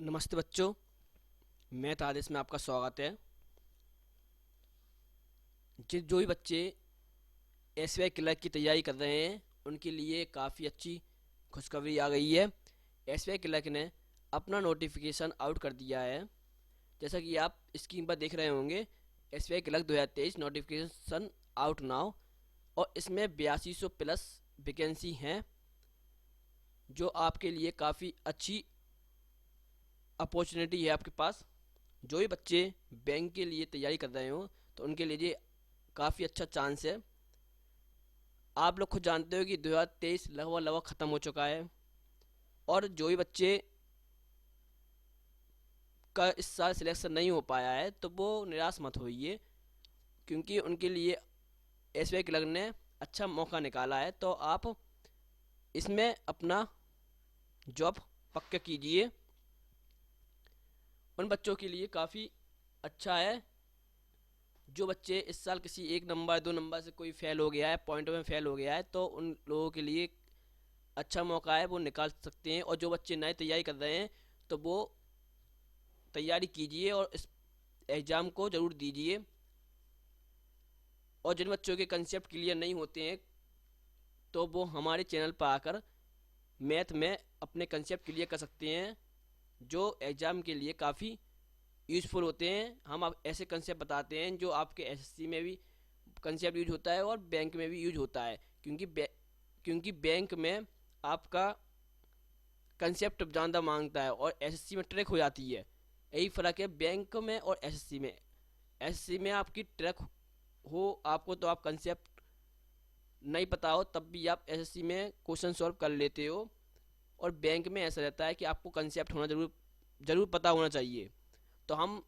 नमस्ते बच्चों, मैथ आदेश में आपका स्वागत है। जो भी बच्चे एसबीआई क्लर्क की तैयारी कर रहे हैं उनके लिए काफ़ी अच्छी खुशखबरी आ गई है। एसबीआई क्लर्क ने अपना नोटिफिकेशन आउट कर दिया है। जैसा कि आप स्क्रीन पर देख रहे होंगे, SBI clerk 2023 notification out now, और इसमें 8200 प्लस वैकेंसी हैं, जो आपके लिए काफ़ी अच्छी अपॉर्चुनिटी है आपके पास। जो भी बच्चे बैंक के लिए तैयारी कर रहे हो तो उनके लिए ये काफ़ी अच्छा चांस है। आप लोग खुद जानते हो कि 2023 लगभग लगभग ख़त्म हो चुका है, और जो भी बच्चे का इस साल सिलेक्शन नहीं हो पाया है तो वो निराश मत होइए, क्योंकि उनके लिए एसबीआई क्लर्क ने अच्छा मौका निकाला है। तो आप इसमें अपना जॉब पक्का कीजिए। उन बच्चों के लिए काफ़ी अच्छा है जो बच्चे इस साल किसी एक नंबर दो नंबर से कोई फेल हो गया है, पॉइंट में फेल हो गया है, तो उन लोगों के लिए अच्छा मौका है, वो निकाल सकते हैं। और जो बच्चे नए तैयारी कर रहे हैं तो वो तैयारी कीजिए और इस एग्ज़ाम को ज़रूर दीजिए। और जिन बच्चों के कंसेप्ट क्लियर नहीं होते हैं तो वो हमारे चैनल पर आकर मैथ में अपने कंसेप्ट क्लियर कर सकते हैं, जो एग्ज़ाम के लिए काफ़ी यूज़फुल होते हैं। हम आप ऐसे कंसेप्ट बताते हैं जो आपके एसएससी में भी कंसेप्ट यूज होता है और बैंक में भी यूज होता है, क्योंकि बैंक में आपका कंसेप्ट ज़्यादा मांगता है और एसएससी में ट्रैक हो जाती है। यही फ़र्क है बैंक में और एसएससी में। एसएससी में आपकी ट्रैक हो आपको तो आप कंसेप्ट नहीं पता हो तब भी आप एसएससी में क्वेश्चन सॉल्व कर लेते हो, और बैंक में ऐसा रहता है कि आपको कंसेप्ट होना ज़रूर ज़रूर पता होना चाहिए। तो हम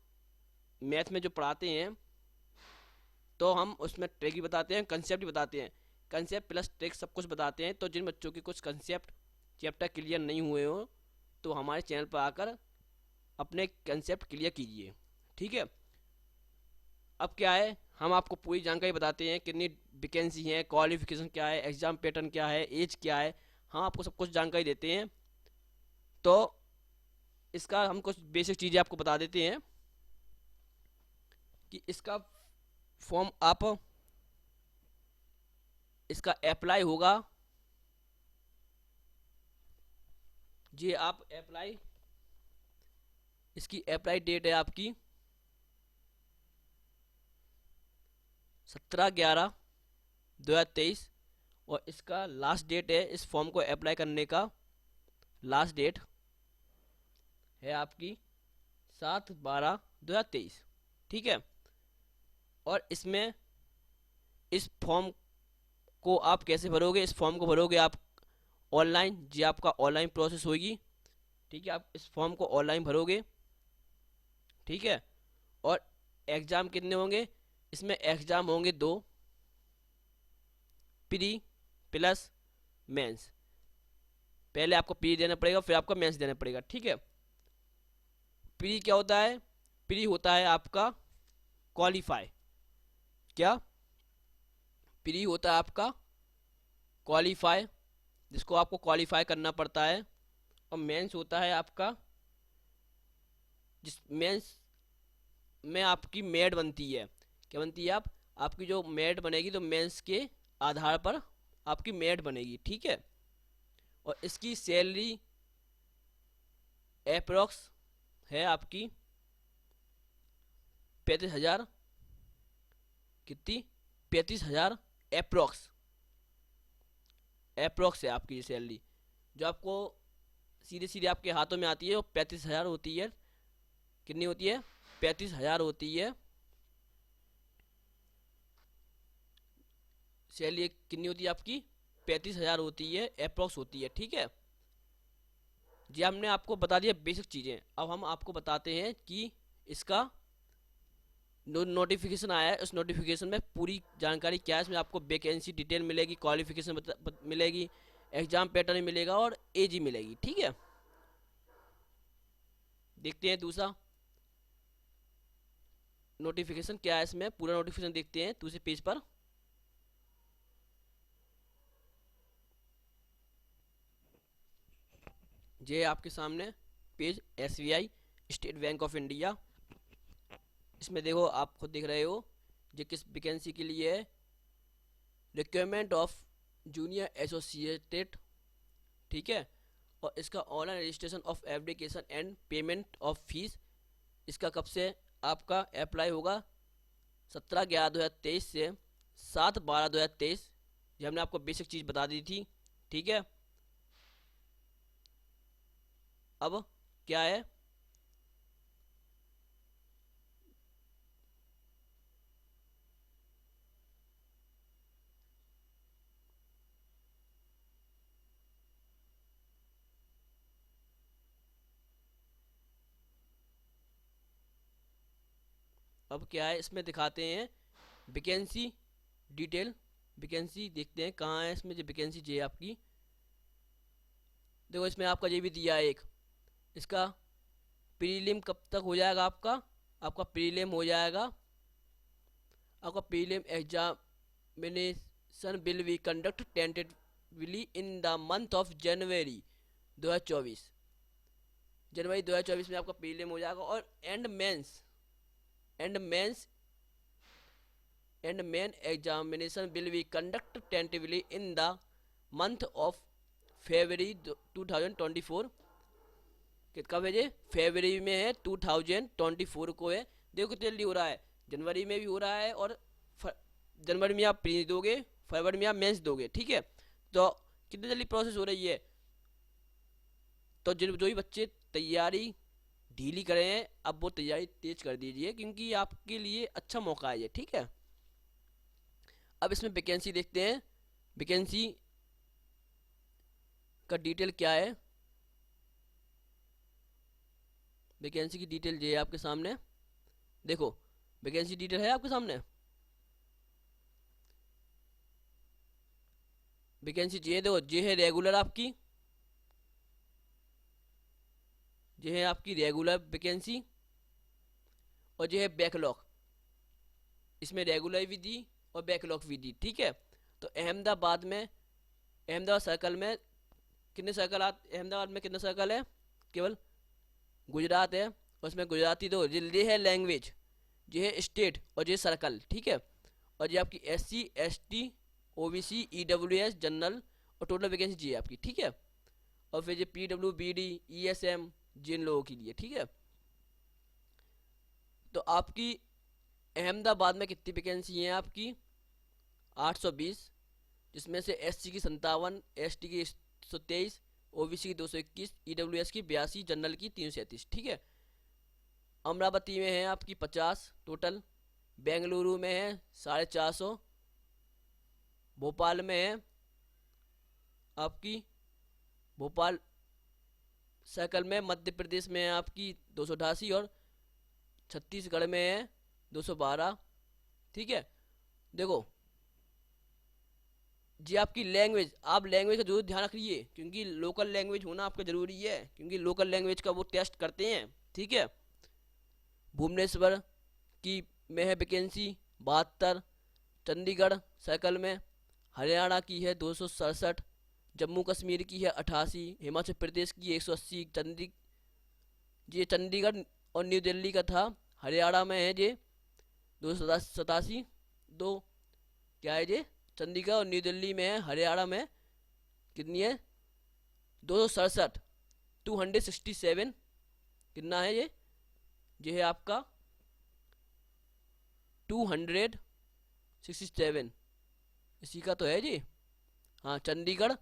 मैथ में जो पढ़ाते हैं तो हम उसमें ट्रिक भी बताते हैं, कंसेप्ट भी बताते हैं। कंसेप्ट प्लस ट्रिक सब कुछ बताते हैं। तो जिन बच्चों के कुछ कंसेप्ट चैप्टर क्लियर नहीं हुए हो तो हमारे चैनल पर आकर अपने कंसेप्ट क्लियर कीजिए, ठीक है। अब क्या है, हम आपको पूरी जानकारी बताते हैं, कितनी वैकेंसी है, क्वालिफिकेशन क्या है, एग्ज़ाम पैटर्न क्या है, एज क्या है। हम आपको सब कुछ जानकारी देते हैं। तो इसका हम कुछ बेसिक चीज़ें आपको बता देते हैं कि फॉर्म आप इसका अप्लाई होगा। जी आप अप्लाई, इसकी अप्लाई डेट है आपकी 17/11/2023, और इसका लास्ट डेट है, इस फॉर्म को अप्लाई करने का लास्ट डेट है आपकी 7/12/2023, ठीक है। और इसमें इस फॉर्म को आप कैसे भरोगे, इस फॉर्म को भरोगे आप ऑनलाइन, जी आपका ऑनलाइन प्रोसेस होगी, ठीक है। आप इस फॉर्म को ऑनलाइन भरोगे, ठीक है। और एग्ज़ाम कितने होंगे, इसमें एग्ज़ाम होंगे 2, प्री प्लस मेंस। पहले आपको प्री देना पड़ेगा फिर आपको मेंस देना पड़ेगा, ठीक है। प्री क्या होता है, प्री होता है आपका क्वालिफाई। क्या, प्री होता है आपका क्वालिफाई, जिसको आपको क्वालिफाई करना पड़ता है। और मेंस होता है आपका, जिस मेंस में आपकी मेड बनती है। क्या बनती है आपकी जो मेड बनेगी तो मेंस के आधार पर आपकी मेड बनेगी, ठीक है। और इसकी सैलरी अप्रोक्स है आपकी 35,000, कितनी, 35,000 अप्रोक्स, अप्रोक्स है आपकी सैलरी। जो आपको सीधे सीधे आपके हाथों में आती है वो 35,000 होती है। कितनी होती है, 35,000 होती है सैलरी। कितनी होती है आपकी, 35,000 होती है, अप्रोक्स होती है, ठीक है। जी हमने आपको बता दिया बेसिक चीज़ें। अब हम आपको बताते हैं कि इसका नोटिफिकेशन आया है, उस नोटिफिकेशन में पूरी जानकारी क्या है। इसमें आपको वैकेंसी डिटेल मिलेगी, क्वालिफिकेशन मिलेगी, एग्जाम पैटर्न मिलेगा और एज ही मिलेगी, ठीक है। देखते हैं दूसरा नोटिफिकेशन क्या है, इसमें पूरा नोटिफिकेशन देखते हैं दूसरे पेज पर। ये आपके सामने page SBI state bank of India. इसमें देखो आप खुद देख रहे हो ये किस वैकेंसी के लिए है, रिक्वायरमेंट ऑफ जूनियर एसोसिएटेड, ठीक है। और इसका online registration of application and payment of fees, इसका कब से आपका अप्लाई होगा, 17/11/2023 से 7/12/2023। ये हमने आपको बेसिक चीज़ बता दी थी, ठीक है। अब क्या है, अब क्या है इसमें दिखाते हैं वैकेंसी डिटेल। वैकेंसी देखते हैं कहाँ है इसमें, जो वैकेंसी जो है आपकी, देखो इसमें आपका ये भी दिया है एक, इसका प्रीलिम कब तक हो जाएगा आपका, आपका प्रीलिम हो जाएगा, आपका prelim examination will be conduct tentatively in the month of January 2024। जनवरी 2024 में आपका प्रीलिम हो जाएगा। और and main examination will be conduct tentatively in the month of February 2024। कब है ये, फरवरी में है, 2024 को है। देखो कितनी जल्दी हो रहा है, जनवरी में भी हो रहा है और जनवरी में आप प्री दोगे, फरवरी में आप मेंस दोगे, ठीक है। तो कितनी जल्दी प्रोसेस हो रही है। तो जो भी बच्चे तैयारी ढीली करे हैं, अब वो तैयारी तेज कर दीजिए, क्योंकि आपके लिए अच्छा मौका है ये, ठीक है। अब इसमें वैकेंसी देखते हैं, वैकेंसी का डिटेल क्या है। वैकेंसी की डिटेल ये है आपके सामने, देखो वैकेंसी डिटेल है आपके सामने। वैकेंसी ये देखो, ये है रेगुलर आपकी, ये है आपकी रेगुलर वैकेंसी, और ये है बैकलॉग। इसमें रेगुलर भी दी और बैकलॉग भी दी, ठीक है। तो अहमदाबाद सर्कल में कितने सर्कल अहमदाबाद में कितने सर्कल है, केवल गुजरात है, और उसमें गुजराती दो, ये है लैंग्वेज, ये है स्टेट, और ये सर्कल, ठीक है। और ये आपकी SC ST OBC EWS general, और टोटल वैकेंसी जी है आपकी, ठीक है। और फिर ये PWBD ESM जिन लोगों के लिए, ठीक है। तो आपकी अहमदाबाद में कितनी वैकेंसी है आपकी, 820, जिसमें से SC की 57, ST की 123, OBC की 221, EWS की 82, जनरल की 337, ठीक है। अमरावती में है आपकी 50 टोटल, बेंगलुरु में है 450, भोपाल में है आपकी, भोपाल सर्कल में, मध्य प्रदेश में है आपकी 288, और छत्तीसगढ़ में है 212, ठीक है। देखो जी आपकी लैंग्वेज, आप लैंग्वेज का जरूर ध्यान रखिए, क्योंकि लोकल लैंग्वेज होना आपका ज़रूरी है, क्योंकि लोकल लैंग्वेज का वो टेस्ट करते हैं, ठीक है। भुवनेश्वर की में है वैकेंसी 72, चंडीगढ़ सर्कल में, हरियाणा की है 267, जम्मू कश्मीर की है 88, हिमाचल प्रदेश की 180, ये चंडीगढ़ और न्यू दिल्ली का था। हरियाणा में है ये 287, दो क्या है ये, चंडीगढ़ और न्यू दिल्ली में है। हरियाणा में कितनी है, 267, 267, कितना है ये है आपका 267, इसी का तो है जी, हाँ चंडीगढ़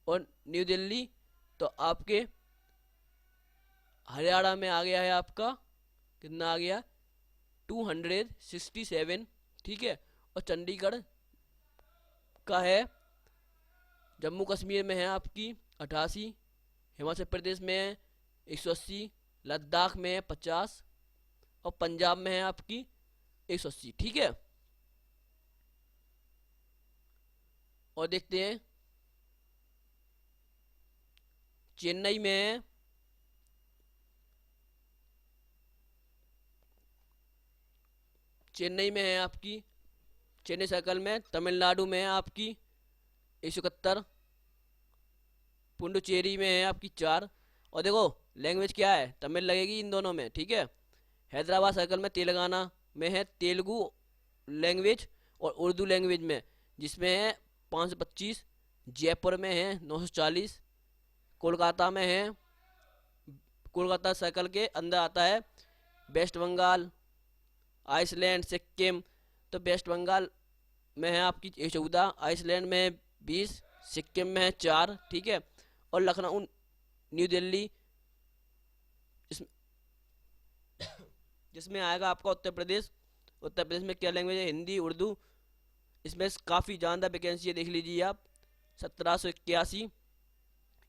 और न्यू दिल्ली। तो आपके हरियाणा में आ गया है आपका, कितना आ गया 267, ठीक है। और चंडीगढ़ का है, जम्मू कश्मीर में है आपकी 88, हिमाचल प्रदेश में है 180, लद्दाख में है 50, और पंजाब में है आपकी 180, ठीक है। और देखते हैं चेन्नई में है, चेन्नई में है आपकी, चेन्नई सर्कल में, तमिलनाडु में है आपकी 171, पुडुचेरी में है आपकी 4। और देखो लैंग्वेज क्या है, तमिल लगेगी इन दोनों में, ठीक है। हैदराबाद सर्कल में तेलंगाना में है तेलुगु लैंग्वेज और उर्दू लैंग्वेज में, जिसमें है 525। जयपुर में है 940। कोलकाता में है, कोलकाता सर्कल के अंदर आता है वेस्ट बंगाल, आइसलैंड, सिक्किम। तो वेस्ट बंगाल में है आपकी 14, आइसलैंड में है 20, सिक्किम में है 4, ठीक है। और लखनऊ, न्यू दिल्ली, इस जिसमें आएगा आपका उत्तर प्रदेश। उत्तर प्रदेश में क्या लैंग्वेज है, हिंदी, उर्दू। इसमें काफ़ी ज़्यादा वैकेंसी है, देख लीजिए आप, 1781।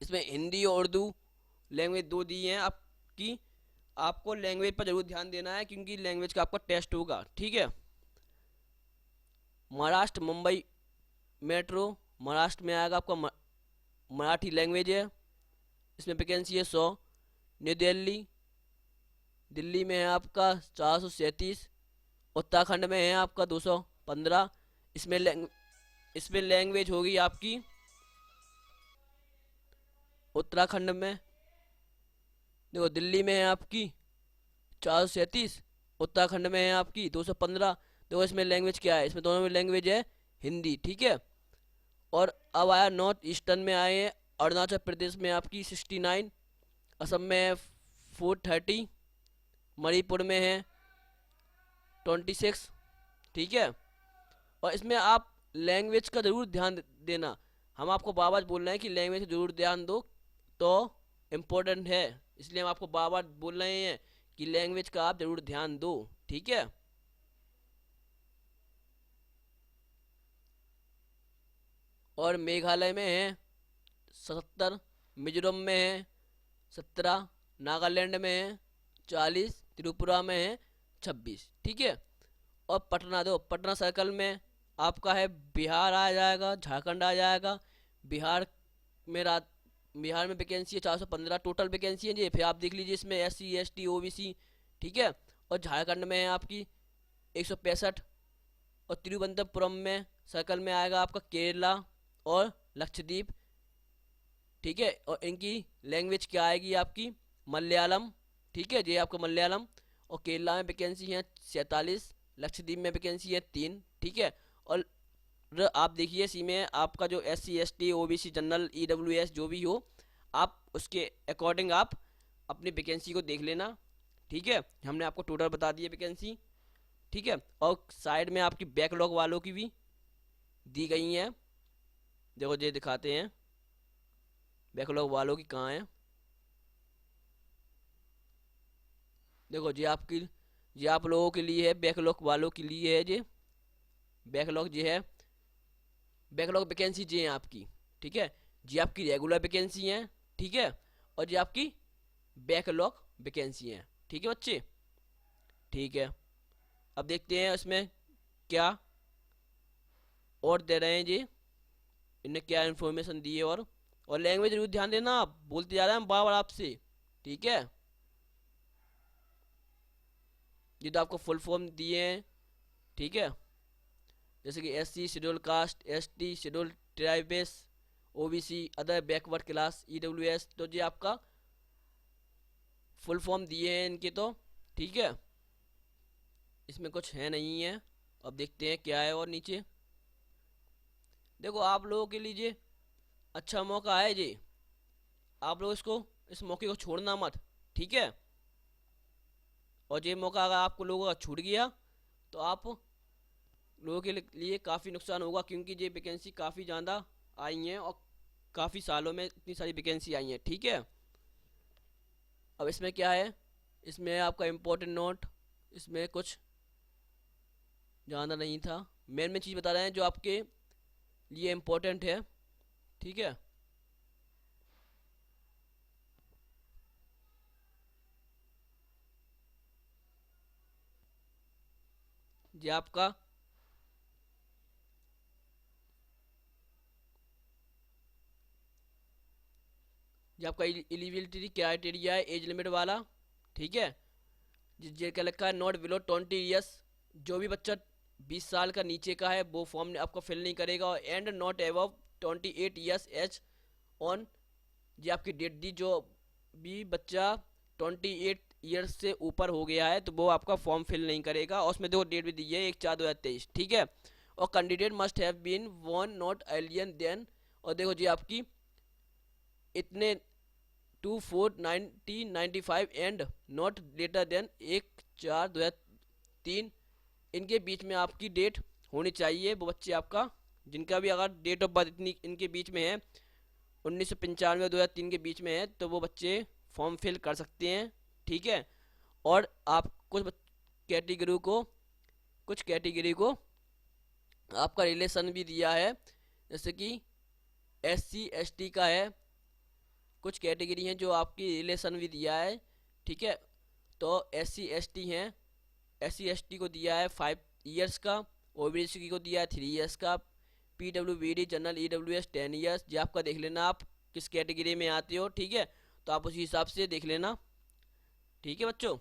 इसमें हिंदी और उर्दू लैंग्वेज दो दी हैं आपकी। आपको लैंग्वेज पर जरूर ध्यान देना है क्योंकि लैंग्वेज का आपका टेस्ट होगा, ठीक है। महाराष्ट्र, मुंबई मेट्रो, महाराष्ट्र में आएगा आपका मराठी लैंग्वेज है, इसमें वैकेंसी है 100। न्यू दिल्ली, दिल्ली में है आपका 437। उत्तराखंड में है आपका 215। इसमें लैंग्वेज होगी आपकी, उत्तराखंड में देखो, दिल्ली में है आपकी 437, उत्तराखंड में है आपकी 215। देखो इसमें लैंग्वेज क्या है, इसमें दोनों में लैंग्वेज है हिंदी, ठीक है। और अब आया नॉर्थ ईस्टर्न में आए हैं, अरुणाचल प्रदेश में आपकी 69, असम में है 430, मणिपुर में है 26, ठीक है। और इसमें आप लैंग्वेज का ज़रूर ध्यान देना, हम आपको बार बार बोल रहे हैं कि लैंग्वेज का ज़रूर ध्यान दो, तो इम्पोर्टेंट है, इसलिए हम आपको बार बार बोल रहे हैं कि लैंग्वेज का आप ज़रूर ध्यान दो, ठीक है। और मेघालय में है 77, मिजोरम में है 17, नागालैंड में है 40, त्रिपुरा में है 26, ठीक है। और पटना, दो पटना सर्कल में आपका है बिहार आ जाएगा, झारखंड आ जाएगा। बिहार में बिहार में वैकेंसी है 415 टोटल वैकेंसी है जी, फिर आप देख लीजिए इसमें SC ST OBC, ठीक है। और झारखंड में है आपकी 165। और तिरुवनंतपुरम में सर्कल में आएगा आपका केरला और लक्षद्वीप, ठीक है। और इनकी लैंग्वेज क्या आएगी आपकी, मलयालम, ठीक है, ये आपका मलयालम। और केरला में वैकेंसी है 47, लक्षद्वीप में वैकेंसी है 3, ठीक है। और आप देखिए इसी में आपका जो SC ST OBC general EWS जो भी हो, आप उसके अकॉर्डिंग आप अपनी वैकेंसी को देख लेना, ठीक है। हमने आपको टोटल बता दिए वैकेंसी, ठीक है। और साइड में आपकी बैकलॉग वालों की भी दी गई हैं, देखो ये दिखाते हैं बैकलॉग वालों की कहाँ है। देखो ये आप लोगों के लिए है, बैकलॉग वालों के लिए है ये बैकलॉग, ये है बैकलॉग वैकेंसी जी है आपकी, ठीक है। जी आपकी रेगुलर वैकेंसी है, ठीक है। और जी आपकी बैकलॉग वैकेंसी है, ठीक है बच्चे, ठीक है। अब देखते हैं इसमें क्या और दे रहे हैं जी, इन्हें क्या इन्फॉर्मेशन दी है। और लैंग्वेज जरूर ध्यान देना, आप बोलते जा रहे हैं बार बार आपसे, ठीक है। ये तो आपको फुल फॉर्म दिए हैं, ठीक है, जैसे कि SC schedule caste, ST schedule tribes, OBC other backward class, EWS, तो ये आपका फुल फॉर्म दिए हैं इनके, तो ठीक है। इसमें कुछ है नहीं है, अब देखते हैं क्या है। और नीचे देखो आप लोगों के लिए अच्छा मौका है जी, आप लोग इस मौके को छोड़ना मत, ठीक है। और ये मौका अगर आपको लोगों का छूट गया तो आप लोगों के लिए काफ़ी नुकसान होगा, क्योंकि ये वैकेंसी काफ़ी ज़्यादा आई हैं और काफ़ी सालों में इतनी सारी वैकेंसी आई हैं, ठीक है। अब इसमें क्या है, इसमें आपका इम्पोर्टेंट नोट, इसमें कुछ ज़्यादा नहीं था, मेन चीज़ बता रहे हैं जो आपके लिए इम्पोर्टेंट है, ठीक है। ये आपका एलिजिबिलिटी क्राइटेरिया है एज लिमिट वाला, ठीक है। जिसके क्या लिखा है नॉट बिलो 20 ईयर्स, जो भी बच्चा 20 साल का नीचे का है वो फॉर्म आपको फिल नहीं करेगा। And not above 28 years age on, ये आपकी डेट दी जो भी बच्चा 28 ईयर्स से ऊपर हो गया है तो वो आपका फॉर्म फिल नहीं करेगा। और उसमें देखो डेट भी दी है 1/4/2023, ठीक है। और candidate must have been born not earlier than, और देखो जी आपकी इतने 2/4/1995 एंड नॉट लेटर देन 1/4/2003, इनके बीच में आपकी डेट होनी चाहिए। वो बच्चे आपका जिनका भी अगर डेट ऑफ बर्थ इतनी इनके बीच में है 1995 और 2003 के बीच में है तो वो बच्चे फॉर्म फिल कर सकते हैं, ठीक है। और आप कुछ कैटेगरी को आपका रिलेशन भी दिया है, जैसे कि SC ST का है, कुछ कैटेगरी हैं जो आपकी रिलेशन भी दिया है, ठीक है। तो SC ST हैं, SC ST को दिया है 5 ईयर्स का, OBC को दिया है 3 ईयर्स का, PWBD जनरल EWS 10 ईयर्स। ये आपका देख लेना आप किस कैटेगरी में आते हो, ठीक है। तो आप उसी हिसाब से देख लेना, ठीक है बच्चों।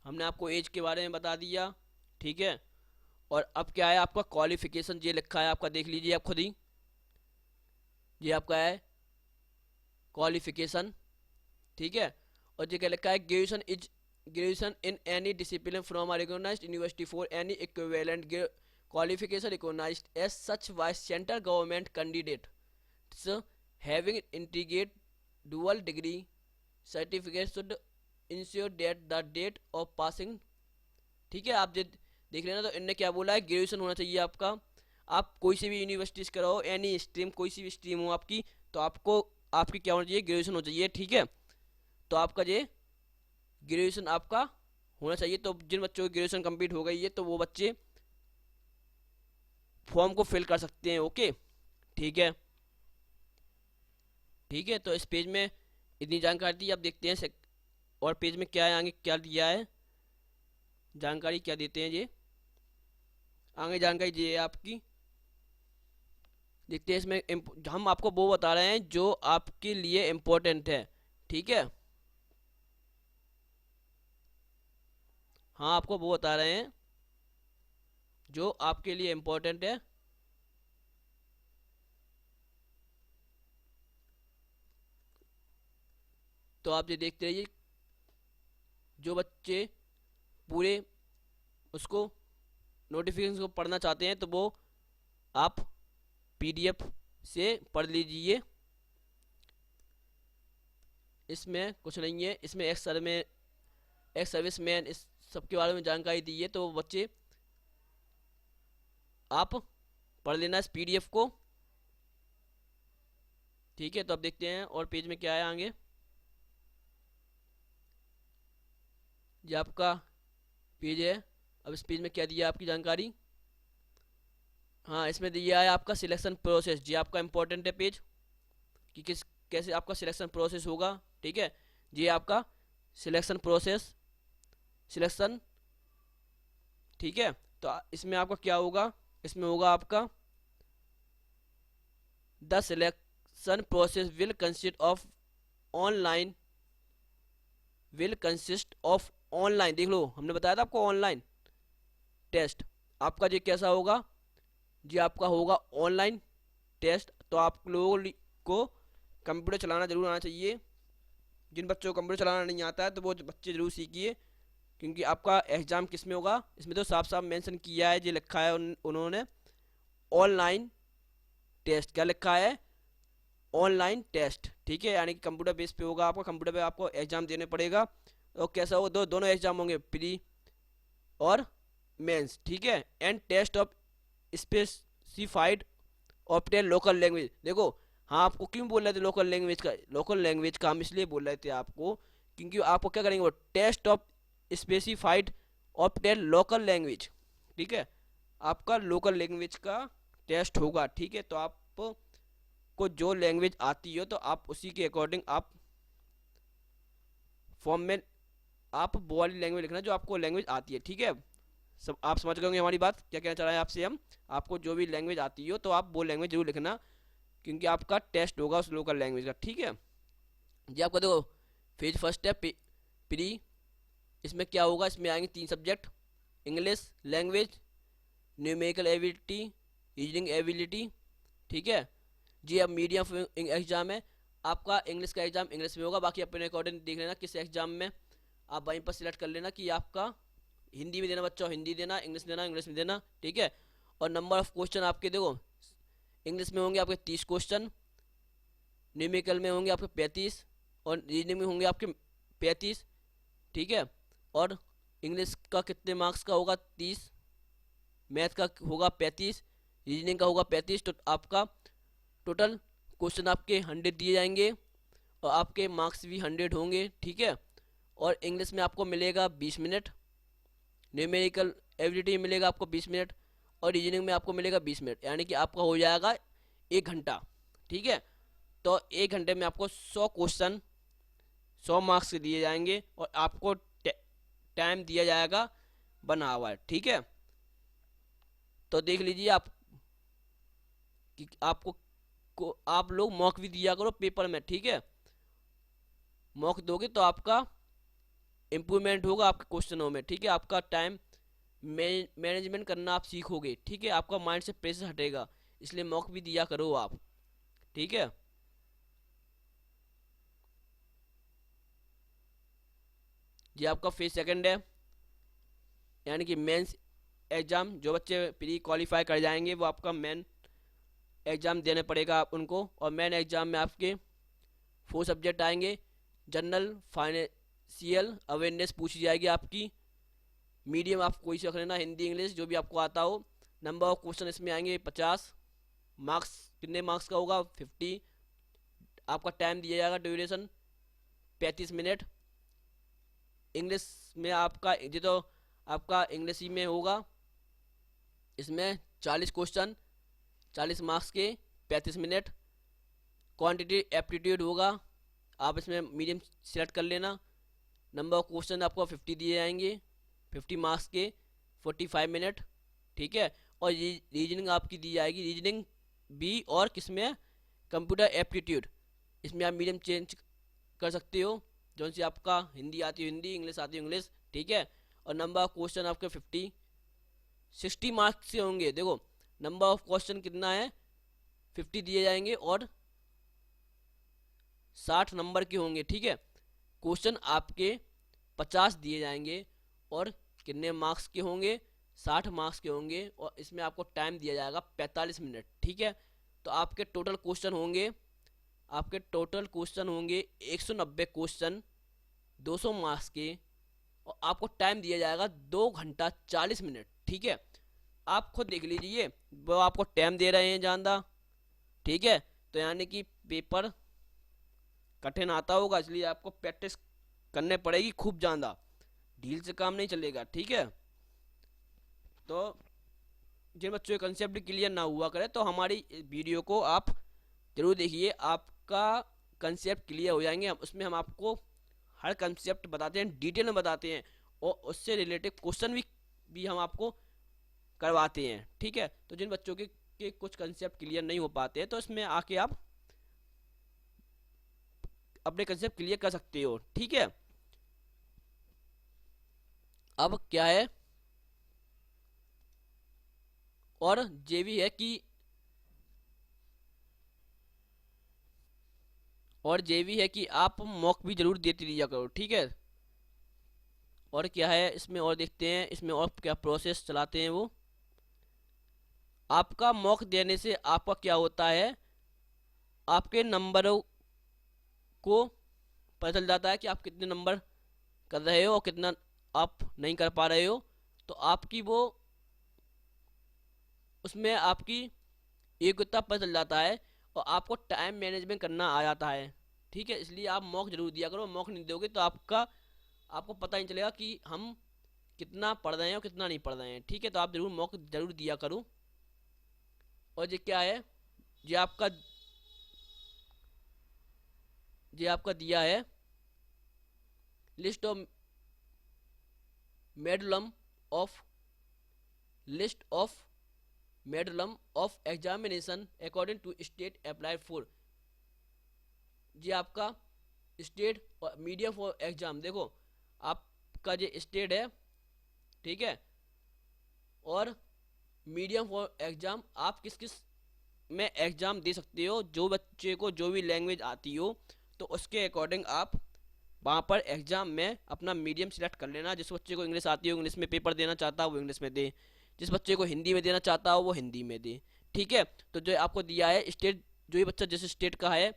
हमने आपको एज के बारे में बता दिया, ठीक है। और अब क्या है आपका क्वालिफिकेशन, ये लिखा है आपका, देख लीजिए आप खुद ही। ये आपका है क्वालिफिकेशन, ठीक है। और ये क्या लिखा है, graduation in any discipline from a recognised university for any equivalent qualification recognized as such by central government candidates having integrated dual degree certificate should ensure that the date of passing, ठीक है। आप देख लेना। तो इनने क्या बोला है, ग्रेजुएशन होना चाहिए आपका। आप कोई सी भी यूनिवर्सिटी से कराओ, एनी स्ट्रीम, कोई सी भी स्ट्रीम हो आपकी, तो आपको आपकी क्या होना चाहिए, ग्रेजुएशन होना चाहिए, ठीक है। तो आपका ये ग्रेजुएशन आपका होना चाहिए। तो जिन बच्चों की ग्रेजुएशन कंप्लीट हो गई है तो वो बच्चे फॉर्म को फिल कर सकते हैं, ओके, ठीक है। ठीक है, तो इस पेज में इतनी जानकारी दी। अब देखते हैं और पेज में क्या है, आगे क्या दिया है, जानकारी क्या देते हैं ये। आगे जानकारी ये है आपकी, देखते हैं इसमें हम आपको वो बता रहे हैं जो आपके लिए इम्पोर्टेंट है, ठीक है। हाँ, आपको वो बता रहे हैं जो आपके लिए इम्पोर्टेंट है। तो आप ये देखते रहिए, जो बच्चे पूरे उसको नोटिफिकेशन को पढ़ना चाहते हैं तो वो आप PDF से पढ़ लीजिए। इसमें कुछ नहीं है, इसमें एक सर्विसमैन इस सब के बारे में जानकारी दी है, तो बच्चे आप पढ़ लेना इस PDF को, ठीक है। तो अब देखते हैं और पेज में क्या है आगे। ये आपका पेज है। अब इस पेज में क्या दिया आपकी जानकारी, हाँ, इसमें दिया है आपका सिलेक्शन प्रोसेस। ये आपका इम्पोर्टेंट है पेज कि कैसे आपका सिलेक्शन प्रोसेस होगा, ठीक है। ये आपका सिलेक्शन प्रोसेस, ठीक है। तो इसमें आपका क्या होगा, इसमें होगा आपका the selection process will consist of online देख लो, हमने बताया था आपको ऑनलाइन टेस्ट। आपका ये कैसा होगा, ये आपका होगा ऑनलाइन टेस्ट। तो आप लोगों को कंप्यूटर चलाना जरूर आना चाहिए। जिन बच्चों को कंप्यूटर चलाना नहीं आता है तो वो बच्चे जरूर सीखिए, क्योंकि आपका एग्ज़ाम किस में होगा, इसमें तो साफ साफ मेंशन किया है, ये लिखा है उन्होंने ऑनलाइन टेस्ट। क्या लिखा है, ऑनलाइन टेस्ट, ठीक है। यानी कि कंप्यूटर बेस पे होगा, आपका कंप्यूटर पे आपको एग्ज़ाम देने पड़ेगा। और कैसा होगा, दोनों एग्ज़ाम होंगे, प्री और मेंस, ठीक है। And test of specified opted local language. देखो, हाँ, आपको क्यों बोल रहे थे लोकल लैंग्वेज का हम इसलिए बोल रहे थे आपको, क्योंकि आपको क्या करेंगे, वो test of specified opted local language, ठीक है। आपका लोकल लैंग्वेज का टेस्ट होगा, ठीक है। तो आपको जो लैंग्वेज आती हो तो आप उसी के अकॉर्डिंग आप फॉर्म में आप वो वाली लैंग्वेज लिखना जो आपको लैंग्वेज आती है, ठीक है। सब आप समझ गए होंगे हमारी बात, क्या कहना चाह रहे हैं आपसे हम। आपको जो भी लैंग्वेज आती हो तो आप वो लैंग्वेज जरूर लिखना, क्योंकि आपका टेस्ट होगा उस लोकल लैंग्वेज का, ठीक है। जी आपका देखो फेज फर्स्ट है प्री। इसमें क्या होगा, इसमें आएंगे 3 subject, English language, numerical ability, reasoning ability, ठीक है जी। अब मीडियम एग्जाम है। आपका इंग्लिश का एग्जाम इंग्लिश में होगा, बाकी अपने अकॉर्डिंग देख लेना किस एग्जाम में आप वहीं पर सिलेक्ट कर लेना कि आपका हिंदी में देना बच्चों हिंदी देना, इंग्लिश देना इंग्लिश में देना, ठीक है। और नंबर ऑफ क्वेश्चन आपके देखो इंग्लिश में होंगे आपके 30 क्वेश्चन, न्यूमेरिकल में होंगे आपके 35 और रीजनिंग में होंगे आपके 35, ठीक है। और इंग्लिश का कितने मार्क्स का होगा 30, मैथ का होगा 35, रीजनिंग का होगा 35, तो आपका टोटल क्वेश्चन आपके 100 दिए जाएंगे और आपके मार्क्स भी 100 होंगे, ठीक है। और इंग्लिश में आपको मिलेगा 20 मिनट, न्यूमेरिकल एबिलिटी मिलेगा आपको 20 मिनट और रीजनिंग में आपको मिलेगा 20 मिनट, यानी कि आपका हो जाएगा 1 घंटा, ठीक है। तो 1 घंटे में आपको 100 क्वेश्चन 100 मार्क्स के दिए जाएंगे और आपको टाइम दिया जाएगा 1 आवर, ठीक है। तो देख लीजिए आप कि आप लोग मॉक भी दिया करो पेपर में, ठीक है। मॉक दोगे तो आपका इम्प्रूवमेंट होगा आपके क्वेश्चनों में, ठीक है। आपका टाइम मैनेजमेंट करना आप सीखोगे, ठीक है। आपका माइंड से प्रेशर हटेगा, इसलिए मॉक भी दिया करो आप, ठीक है। ये आपका फेज सेकंड है, यानी कि मेंस एग्जाम। जो बच्चे प्री क्वालिफाई कर जाएंगे वो आपका मेन एग्ज़ाम देने पड़ेगा आप उनको। और मेन एग्ज़ाम में आपके 4 सब्जेक्ट आएंगे। जनरल फाइनेंशियल अवेयरनेस पूछी जाएगी आपकी, मीडियम आप कोई से रख लेना, हिंदी इंग्लिश जो भी आपको आता हो। नंबर ऑफ क्वेश्चन इसमें आएंगे 50, मार्क्स कितने मार्क्स का होगा 50, आपका टाइम दिया जाएगा ड्यूरेशन 35 मिनट। इंग्लिश में आपका ये तो आपका इंग्लिश ही में होगा, इसमें 40 क्वेश्चन 40 मार्क्स के 35 मिनट। क्वांटिटी एप्टीट्यूड होगा, आप इसमें मीडियम सेलेक्ट कर लेना। नंबर ऑफ क्वेश्चन आपको 50 दिए जाएंगे 50 मार्क्स के 45 मिनट, ठीक है। और रीजनिंग आपकी दी जाएगी, रीजनिंग बी और किसमें कंप्यूटर एप्टीट्यूड, इसमें आप मीडियम चेंज कर सकते हो, जो सी आपका हिंदी आती हो हिंदी, इंग्लिश आती हो इंग्लिश, ठीक है। और नंबर ऑफ क्वेश्चन आपके 60 मार्क्स के होंगे। देखो नंबर ऑफ क्वेश्चन कितना है 50 दिए जाएंगे और 60 नंबर के होंगे, ठीक है। क्वेश्चन आपके 50 दिए जाएंगे और कितने मार्क्स के होंगे 60 मार्क्स के होंगे और इसमें आपको टाइम दिया जाएगा 45 मिनट, ठीक है। तो आपके टोटल क्वेश्चन होंगे 190 क्वेश्चन 200 मार्क्स के और आपको टाइम दिया जाएगा 2 घंटा 40 मिनट, ठीक है। आप खुद देख लीजिए वो आपको टाइम दे रहे हैं ज़्यादा, ठीक है। तो यानी कि पेपर कठिन आता होगा, इसलिए आपको प्रैक्टिस करने पड़ेगी खूब ज़्यादा, ढील से काम नहीं चलेगा, ठीक है। तो जिन बच्चों के कंसेप्ट क्लियर ना हुआ करे तो हमारी वीडियो को आप जरूर देखिए, आपका कंसेप्ट क्लियर हो जाएंगे। उसमें हम आपको हर कंसेप्ट बताते हैं, डिटेल में बताते हैं और उससे रिलेटेड क्वेश्चन भी हम आपको करवाते हैं, ठीक है। तो जिन बच्चों के कुछ कंसेप्ट क्लियर नहीं हो पाते हैं तो इसमें आके आप अपने कंसेप्ट क्लियर कर सकते हो, ठीक है। अब क्या है और ये भी है कि आप मॉक भी जरूर देते रहिए करो, ठीक है। और क्या है इसमें और देखते हैं इसमें और क्या प्रोसेस चलाते हैं वो। आपका मॉक देने से आपका क्या होता है, आपके नंबरों को पता चल जाता है कि आप कितने नंबर कर रहे हो और कितना आप नहीं कर पा रहे हो। तो आपकी वो उसमें आपकी योग्यता पता चल जाता है और आपको टाइम मैनेजमेंट करना आ जाता है, ठीक है। इसलिए आप मॉक जरूर दिया करो, मॉक नहीं दोगे तो आपको पता नहीं चलेगा कि हम कितना पढ़ रहे हैं और कितना नहीं पढ़ रहे हैं, ठीक है। तो आप जरूर मॉक जरूर दिया करो। और ये क्या है, ये आपका दिया है list of medium of examination according to state applied for. ये आपका स्टेट और मीडियम फॉर एग्जाम, देखो आपका ये स्टेट है, ठीक है। और मीडियम फॉर एग्जाम आप किस किस में एग्ज़ाम दे सकते हो। जो बच्चे को जो भी लैंग्वेज आती हो तो उसके अकॉर्डिंग आप वहाँ पर एग्ज़ाम में अपना मीडियम सिलेक्ट कर लेना। जिस बच्चे को इंग्लिश आती हो, इंग्लिश में पेपर देना चाहता हो वो इंग्लिश में दे, जिस बच्चे को हिंदी में देना चाहता हो वो हिंदी में दे। ठीक है, तो जो आपको दिया है स्टेट, जो भी बच्चा जिस स्टेट का है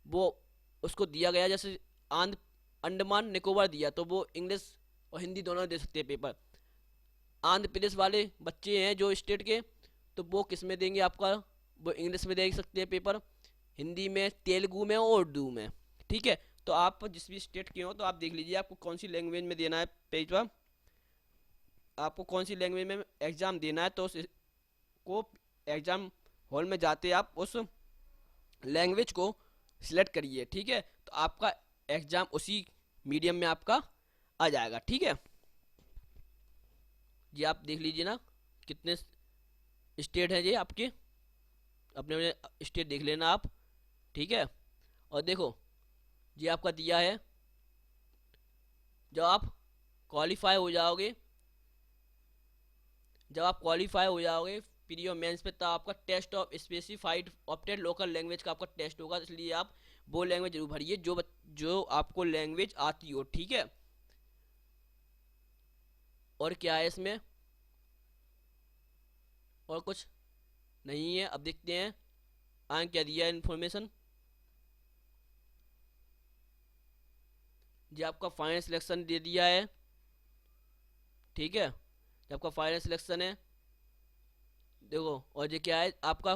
वो उसको दिया गया, जैसे आंध्र अंडमान निकोबार दिया तो वो इंग्लिश और हिंदी दोनों दे सकते हैं पेपर। आंध्र प्रदेश वाले बच्चे हैं जो स्टेट के, तो वो किस में देंगे आपका, वो इंग्लिश में दे सकते हैं पेपर, हिंदी में, तेलुगु में और उर्दू में। ठीक है, तो आप जिस भी स्टेट के हो तो आप देख लीजिए आपको कौन सी लैंग्वेज में देना है पेपर, आपको कौन सी लैंग्वेज में एग्ज़ाम देना है, तो को एग्ज़ाम हॉल में जाते आप उस लैंग्वेज को सिलेक्ट करिए। ठीक है, तो आपका एग्ज़ाम उसी मीडियम में आपका आ जाएगा। ठीक है जी, आप देख लीजिए ना कितने स्टेट हैं ये आपके, अपने अपने स्टेट देख लेना आप। ठीक है, और देखो ये आपका दिया है, जब आप क्वालिफाई हो जाओगे, जब आप क्वालिफाई हो जाओगे प्री और मेंस पे, तब आपका test of specified opted local language का आपका टेस्ट होगा। इसलिए आप वो लैंग्वेज जरूर भरिए जो आपको लैंग्वेज आती हो। ठीक है, और क्या है इसमें, और कुछ नहीं है। अब देखते हैं आगे क्या दिया है इन्फॉर्मेशन। जी आपका फाइनल सिलेक्शन दे दिया है। ठीक है, जब आपका फाइनल सिलेक्शन है देखो, और ये क्या है आपका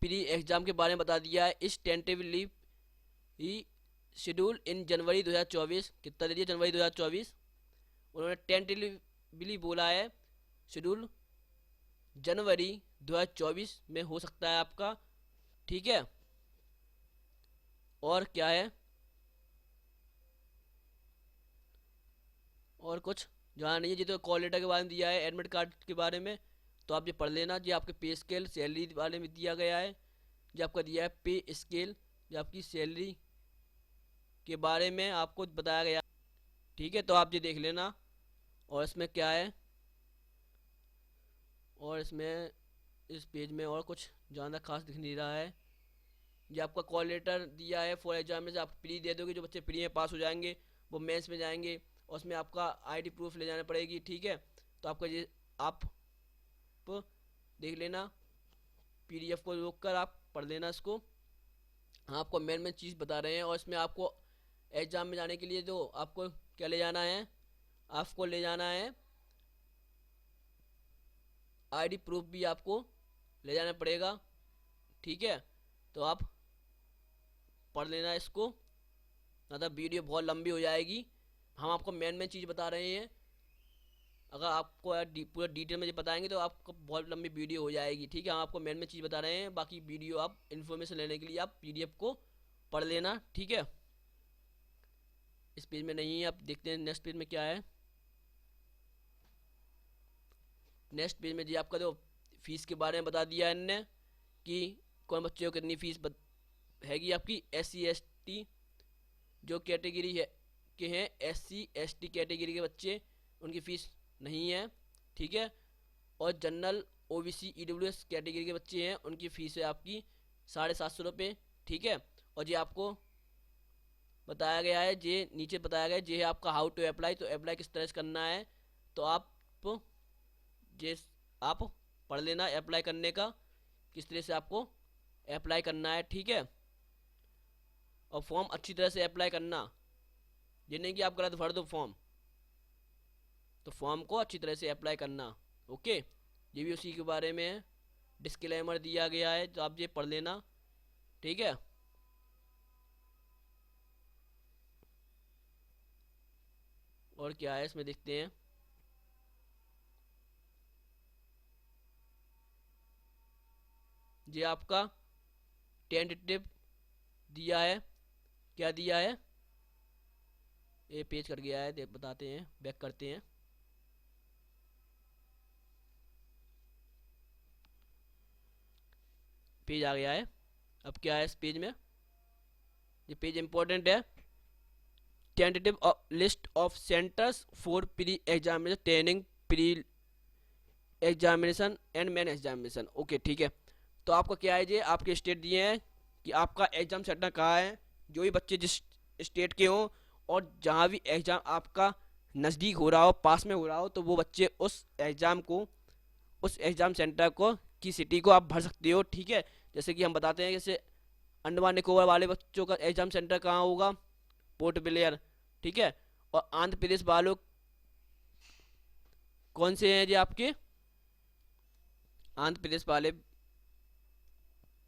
प्री एग्जाम के बारे में बता दिया है। इस टेंटेटिवली ही शेड्यूल इन जनवरी 2024, कितना दे दिया, जनवरी 2024। उन्होंने टेंटेटिवली बोला है शेड्यूल जनवरी 2024 में हो सकता है आपका। ठीक है, और क्या है, और कुछ जाना नहीं है जी। तो कॉल लेटर के बारे में दिया है, एडमिट कार्ड के बारे में तो आप ये पढ़ लेना जी। आपके पे स्केल सैलरी वाले में दिया गया है, जो आपका दिया है पे स्केल, जो आपकी सैलरी के बारे में आपको बताया गया। ठीक है, तो आप ये देख लेना। और इसमें क्या है, और इसमें इस पेज में और कुछ ज़्यादा खास दिख नहीं रहा है। ये आपका कॉल लेटर दिया है फॉर एग्जाम में से आप प्री दे दोगे, जो बच्चे प्री में पास हो जाएंगे वो मेंस में जाएंगे, और उसमें आपका आईडी प्रूफ ले जाना पड़ेगी। ठीक है, तो आपका ये आप देख लेना, पीडीएफ को रोक कर आप पढ़ लेना इसको। हाँ, आपको मेन चीज़ बता रहे हैं। और इसमें आपको एग्ज़ाम में जाने के लिए जो आपको क्या ले जाना है, आपको ले जाना है आईडी प्रूफ भी आपको ले जाना पड़ेगा। ठीक है, तो आप पढ़ लेना इसको, ना तो वीडियो बहुत लंबी हो जाएगी। हम आपको मेन चीज़ बता रहे हैं, अगर आपको पूरा डिटेल में बताएंगे तो आपको बहुत लंबी वीडियो हो जाएगी। ठीक है, हम आपको मेन चीज़ बता रहे हैं, बाकी वीडियो आप इन्फॉर्मेशन लेने के लिए आप पीडीएफ को पढ़ लेना। ठीक है, इस पेज में नहीं है, आप देखते हैं नेक्स्ट पेज में क्या है। नेक्स्ट पेज में जी आपका जो फीस के बारे में बता दिया है इनने कि कौन बच्चे को कितनी फीस हैगी आपकी। SC ST जो कैटेगरी है के हैं, SC ST कैटेगरी के बच्चे, उनकी फ़ीस नहीं है। ठीक है, और जनरल OBC EWS कैटेगरी के बच्चे हैं, उनकी फ़ीस है आपकी 750 रुपये। ठीक है, और ये आपको बताया गया है, ये नीचे बताया गया है ये है आपका हाउ टू अप्लाई, तो अप्लाई किस तरह से करना है तो आप ये आप पढ़ लेना अप्लाई करने का, किस तरह से आपको अप्लाई करना है। ठीक है, और फॉर्म अच्छी तरह से अप्लाई करना, ये नहीं कि आप गलत भर दो फॉर्म, तो फॉर्म को अच्छी तरह से अप्लाई करना। ओके, ये भी उसी के बारे में है, डिस्क्लेमर दिया गया है तो आप ये पढ़ लेना। ठीक है, और क्या है इसमें देखते हैं। ये आपका टेंटेटिव दिया है, क्या दिया है, ये पेज कर गया है, बताते हैं, बैक करते हैं। पेज आ गया है। अब क्या है इस पेज में, ये पेज इंपॉर्टेंट है। Tentative list of centres for pre examination training pre examination and main examination. Okay ठीक है। तो आपका क्या है, ये आपके स्टेट दिए हैं कि आपका एग्ज़ाम सेंटर कहाँ है। जो भी बच्चे जिस स्टेट के हों और जहाँ भी एग्ज़ाम आपका नज़दीक हो रहा हो, पास में हो रहा हो, तो वो बच्चे उस एग्ज़ाम को, उस एग्ज़ाम सेंटर को की सिटी को आप भर सकते हो। ठीक है। जैसे कि हम बताते हैं, जैसे अंडमान निकोबार वाले बच्चों का एग्ज़ाम सेंटर कहाँ होगा, पोर्ट ब्लेयर। ठीक है। और आंध्र प्रदेश वालों कौन से हैं जी आपके, आंध्र प्रदेश वाले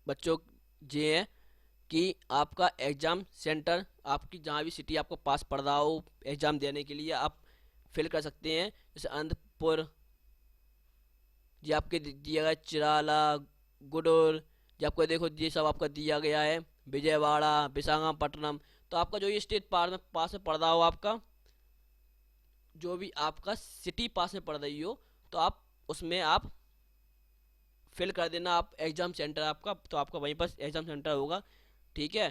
बच्चों ये हैं कि आपका एग्ज़ाम सेंटर, आपकी जहाँ भी सिटी आपको पास पड़ रहा हो एग्ज़ाम देने के लिए, आप फिल कर सकते हैं। जैसे आनंदपुर ये आपके दिया गया, चिराला, गुडूर, ये आपको देखो ये सब आपका दिया गया है, विजयवाड़ा, विशाखापट्टनम। तो आपका जो ये स्टेट पास में पड़ रहा हो, आपका जो भी आपका सिटी पास में पड़ रही हो, तो आप उसमें आप फिल कर देना, आप एग्ज़ाम सेंटर आपका, तो आपका वहीं पर एग्ज़ाम सेंटर होगा। ठीक है।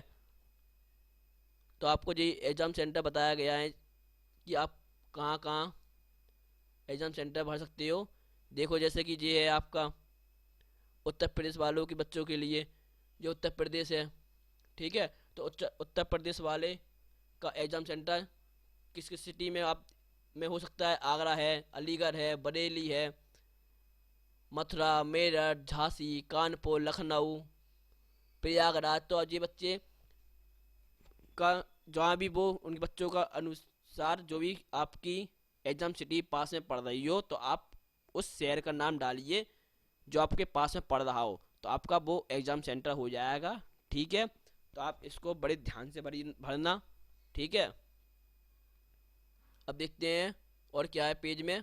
तो आपको ये एग्ज़ाम सेंटर बताया गया है कि आप कहाँ कहाँ एग्ज़ाम सेंटर भर सकते हो। देखो जैसे कि ये है आपका उत्तर प्रदेश वालों के बच्चों के लिए, जो उत्तर प्रदेश है। ठीक है। तो उत्तर प्रदेश वाले का एग्ज़ाम सेंटर किस किस सिटी में आप में हो सकता है, आगरा है, अलीगढ़ है, बरेली है, मथुरा, मेरठ, झांसी, कानपुर, लखनऊ, प्रयागराज। तो ये बच्चे का जहाँ भी वो उनके बच्चों का अनुसार जो भी आपकी एग्ज़ाम सिटी पास में पड़ रही हो, तो आप उस शहर का नाम डालिए जो आपके पास में पड़ रहा हो, तो आपका वो एग्ज़ाम सेंटर हो जाएगा। ठीक है। तो आप इसको बड़े ध्यान से भरना। ठीक है। अब देखते हैं और क्या है पेज में।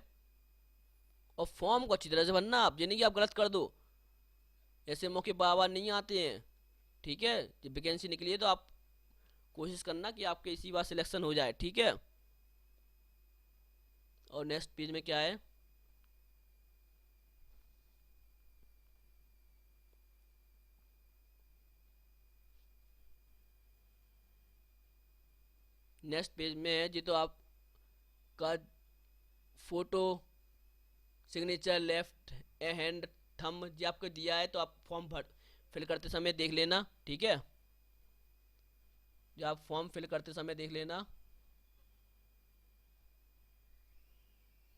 और फॉर्म को अच्छी तरह से भरना, आप ये नहीं कि आप गलत कर दो, ऐसे मौके बार बार नहीं आते हैं। ठीक है। जब वैकेंसी निकली है तो आप कोशिश करना कि आपके इसी बार सिलेक्शन हो जाए। ठीक है। और नेक्स्ट पेज में क्या है, नेक्स्ट पेज में है जी, तो आपका photo, signature, left hand thumb जी आपको दिया है, तो आप फॉर्म भर फिल करते समय देख लेना। ठीक है। जो आप फॉर्म फिल करते समय देख लेना,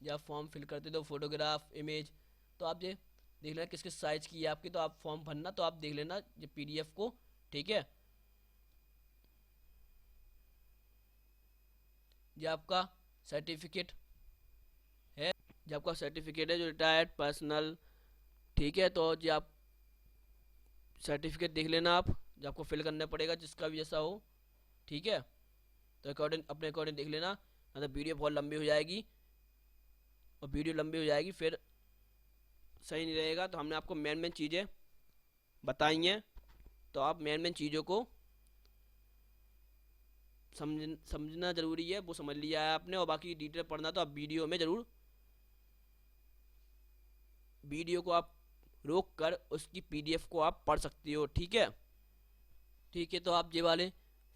जब आप फॉर्म फिल करते तो फोटोग्राफ, इमेज, तो आप ये देख लेना किस किस साइज की है आपकी, तो आप फॉर्म भरना, तो आप देख लेना ये पीडीएफ को। ठीक है। ये आपका सर्टिफिकेट है, जो आपका सर्टिफिकेट है जो रिटायर्ड पर्सनल। ठीक है। तो जी आप सर्टिफिकेट देख लेना, आप जो आपको फिल करना पड़ेगा जिसका भी ऐसा हो। ठीक है। तो अकॉर्डिंग अपने अकॉर्डिंग देख लेना, ना तो वीडियो बहुत लंबी हो जाएगी, और वीडियो लंबी हो जाएगी फिर सही नहीं रहेगा। तो हमने आपको मेन मेन चीज़ें बताई हैं, तो आप मेन मेन चीज़ों को समझना ज़रूरी है, वो समझ लिया है आपने। और बाकी डिटेल पढ़ना तो आप वीडियो में ज़रूर, वीडियो को आप रोक कर उसकी पीडीएफ को आप पढ़ सकते हो। ठीक है। ठीक है। तो आप ये वाले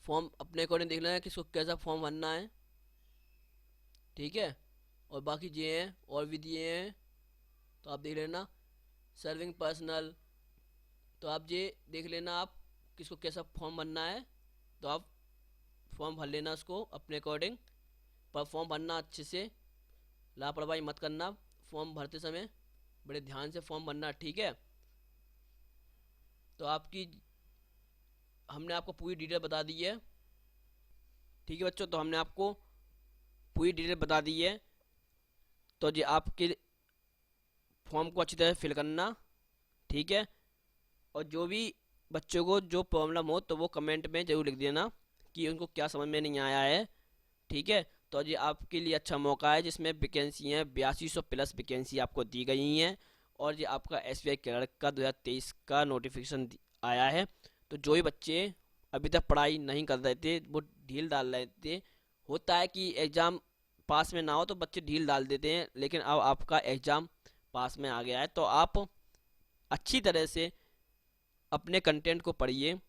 फॉर्म अपने अकॉर्डिंग देख लेना किसको कैसा फॉर्म भरना है। ठीक है। और बाकी ये हैं और भी दिए हैं, तो आप देख लेना। सर्विंग पर्सनल, तो आप ये देख लेना आप किसको कैसा फॉर्म भरना है, तो आप फॉर्म भर लेना उसको अपने अकॉर्डिंग। पर फॉर्म भरना अच्छे से, लापरवाही मत करना फॉर्म भरते समय, बड़े ध्यान से फॉर्म भरना। ठीक है। तो आपकी हमने आपको पूरी डिटेल बता दी है। ठीक है बच्चों, तो हमने आपको पूरी डिटेल बता दी है। तो जी आपके फॉर्म को अच्छी तरह फिल करना। ठीक है। और जो भी बच्चों को जो प्रॉब्लम हो तो वो कमेंट में ज़रूर लिख देना कि उनको क्या समझ में नहीं आया है। ठीक है। तो ये आपके लिए अच्छा मौका है, जिसमें वैकेंसी हैं 8200 प्लस वैकेंसी आपको दी गई हैं। और ये आपका एसबीआई क्लर्क का 2023 का नोटिफिकेशन आया है। तो जो भी बच्चे अभी तक पढ़ाई नहीं कर रहे थे वो ढील डाल रहे थे, होता है कि एग्ज़ाम पास में ना हो तो बच्चे ढील डाल देते हैं, लेकिन अब आपका एग्ज़ाम पास में आ गया है, तो आप अच्छी तरह से अपने कंटेंट को पढ़िए।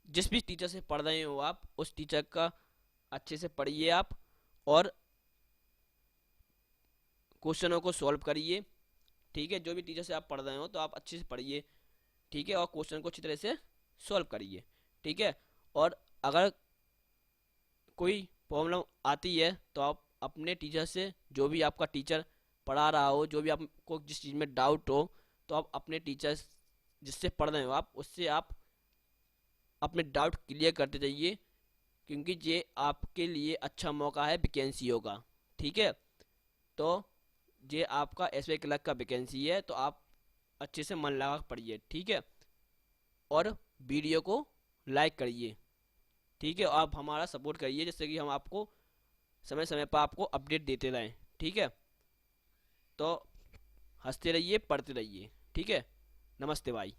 जिस भी टीचर से पढ़ रहे हो आप उस टीचर का अच्छे से पढ़िए आप, और क्वेश्चनों को सॉल्व करिए। ठीक है, जो भी टीचर से आप पढ़ रहे हो तो आप अच्छे से पढ़िए, ठीक है, और क्वेश्चन को अच्छी तरह से सॉल्व करिए, ठीक है। और अगर कोई प्रॉब्लम आती है तो आप अपने टीचर से, जो भी आपका टीचर पढ़ा रहा हो, जो भी आपको जिस चीज़ में डाउट हो, तो आप अपने टीचर जिससे पढ़ रहे हो आप उससे आप अपने डाउट क्लियर करते जाइए, क्योंकि ये आपके लिए अच्छा मौका है वैकेंसियों का, ठीक है। तो ये आपका एसवाई क्लर्क का वैकेंसी है, तो आप अच्छे से मन लगा कर पढ़िए, ठीक है। और वीडियो को लाइक करिए, ठीक है, और आप हमारा सपोर्ट करिए, जिससे कि हम आपको समय समय पर आपको अपडेट देते रहें, ठीक है। तो हंसते रहिए, पढ़ते रहिए, ठीक है। नमस्ते भाई।